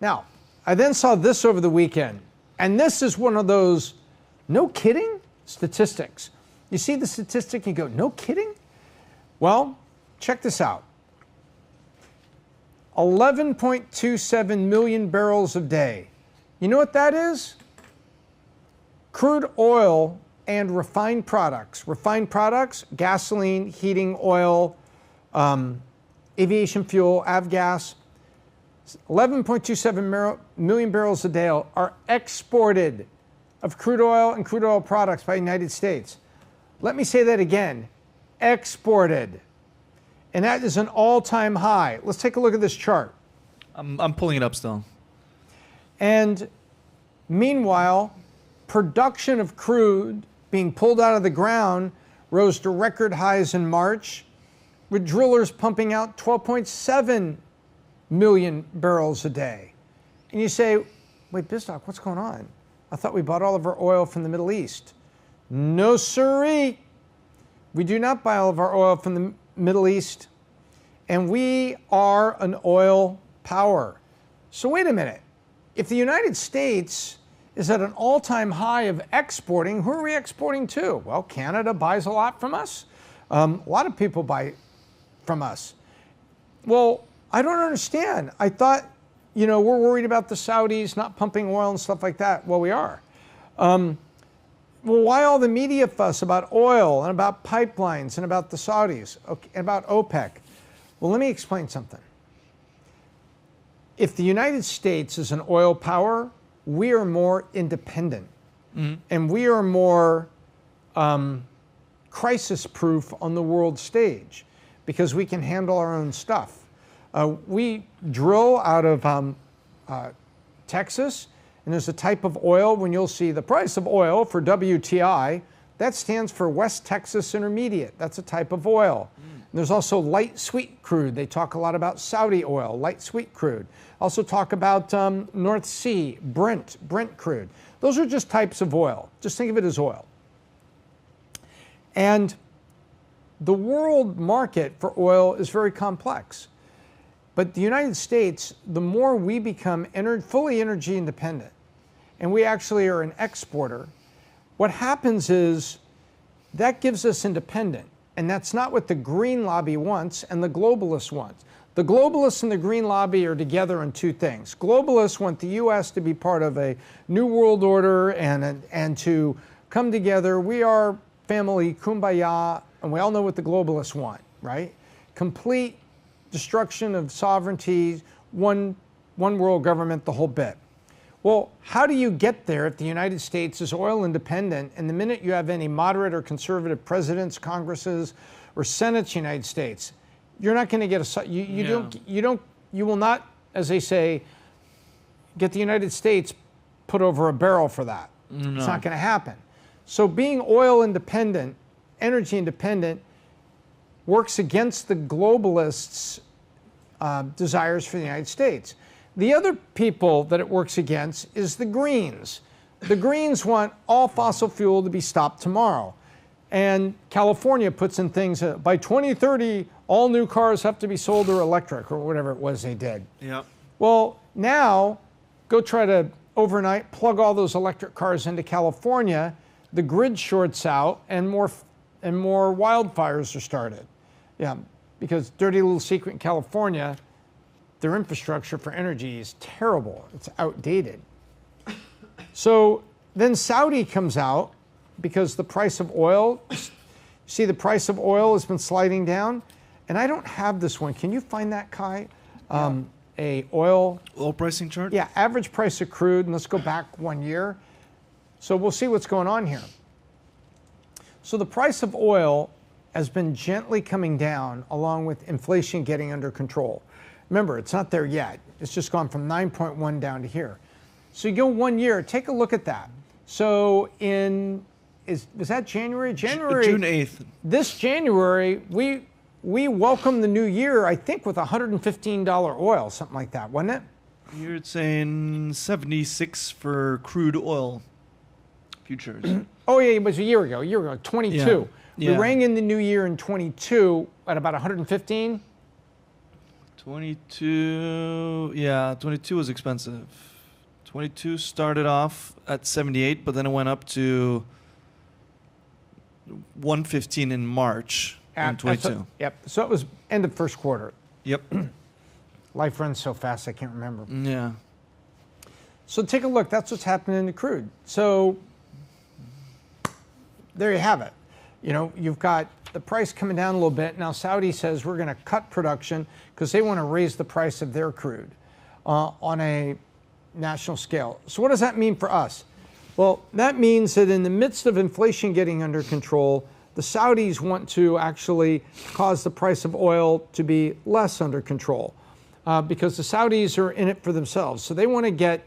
Now, I then saw this over the weekend, and this is one of those, no kidding, statistics. You see the statistic, you go, no kidding? Well, check this out. 11.27 million barrels a day. You know what that is? Crude oil and refined products. Refined products, gasoline, heating oil, aviation fuel, avgas. 11.27 million barrels a day are exported of crude oil and crude oil products by the United States. Let me say that again, exported. And that is an all-time high. Let's take a look at this chart. I'm pulling it up still. And meanwhile, production of crude being pulled out of the ground rose to record highs in March, with drillers pumping out 12.7 million barrels a day. And you say, wait, Biz Doc, what's going on? I thought we bought all of our oil from the Middle East. No siree. We do not buy all of our oil from the Middle East, and we are an oil power. So wait a minute. If the United States is at an all-time high of exporting, who are we exporting to? Well, Canada buys a lot from us. A lot of people buy from us. Well, I don't understand. I thought, we're worried about the Saudis not pumping oil and stuff like that. Well, we are. Well, why all the media fuss about oil and about pipelines and about the Saudis, and about OPEC? Well, let me explain something. If the United States is an oil power, we are more independent. And we are more crisis-proof on the world stage because we can handle our own stuff. We drill out of Texas, and there's a type of oil, when you'll see the price of oil for WTI, that stands for West Texas Intermediate. That's a type of oil. There's also light sweet crude. They talk a lot about Saudi oil, light sweet crude. Also talk about North Sea, Brent crude. Those are just types of oil. Just think of it as oil. And the world market for oil is very complex. But the United States, the more we become fully energy independent, and we actually are an exporter, what happens is that gives us independent. And that's not what the Green Lobby wants and the Globalists want. The Globalists and the Green Lobby are together on two things. Globalists want the U.S. to be part of a new world order and to come together. We are family, kumbaya, and we all know what the Globalists want, right? Complete destruction of sovereignty, one world government, the whole bit. Well, how do you get there if the United States is oil independent, and the minute you have any moderate or conservative presidents, Congresses, or Senates, United States, you're not going to get you will not, as they say, get the United States put over a barrel for that. No. It's not going to happen. So being oil independent, energy independent, works against the globalists' desires for the United States. The other people that it works against is the Greens. The Greens want all fossil fuel to be stopped tomorrow. And California puts in things, by 2030, all new cars have to be sold or electric, or whatever it was they did. Yeah. Well, now, go try to overnight plug all those electric cars into California, the grid shorts out, and more wildfires are started. Yeah, because dirty little secret in California, their infrastructure for energy is terrible. It's outdated. So then Saudi comes out because the price of oil, see the price of oil has been sliding down. And I don't have this one. Can you find that, Kai? A oil pricing chart? Yeah, average price of crude. And let's go back 1 year. So we'll see what's going on here. So the price of oil has been gently coming down along with inflation getting under control. Remember, it's not there yet. It's just gone from 9.1 down to here. So you go 1 year, take a look at that. So was that January? June 8th. This January, we welcomed the new year, I think, with $115 oil, something like that, wasn't it? You're saying 76 for crude oil futures. Oh, yeah, it was a year ago, 22. Yeah. We rang in the new year in 22 at about 115. 22. Yeah, 22 was expensive. 22 started off at 78, but then it went up to 115 in March in 22. Yep. So it was end of first quarter. Yep. Life runs so fast, I can't remember. Yeah. So take a look. That's what's happening to crude. So there you have it. You know, you've got the price coming down a little bit. Now Saudi says we're going to cut production because they want to raise the price of their crude on a national scale. So what does that mean for us? Well, that means that in the midst of inflation getting under control, the Saudis want to actually cause the price of oil to be less under control because the Saudis are in it for themselves. So they want to get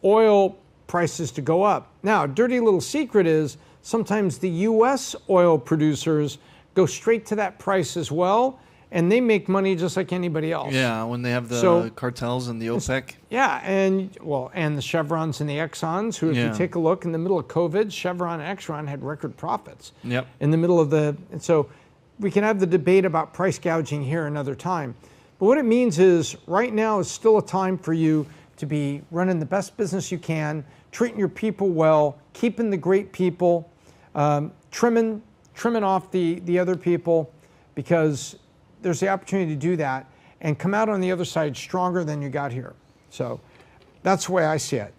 oil prices to go up. Now, a dirty little secret is sometimes the U.S. oil producers go straight to that price as well, and they make money just like anybody else. Yeah, when they have the cartels and the OPEC. Yeah, and the Chevrons and the Exxons, who, if you take a look, in the middle of COVID, Chevron and Exxon had record profits. Yep. In the middle of and so we can have the debate about price gouging here another time. But what it means is right now is still a time for you to be running the best business you can, treating your people well, keeping the great people, trimming off the other people, because there's the opportunity to do that and come out on the other side stronger than you got here. So that's the way I see it.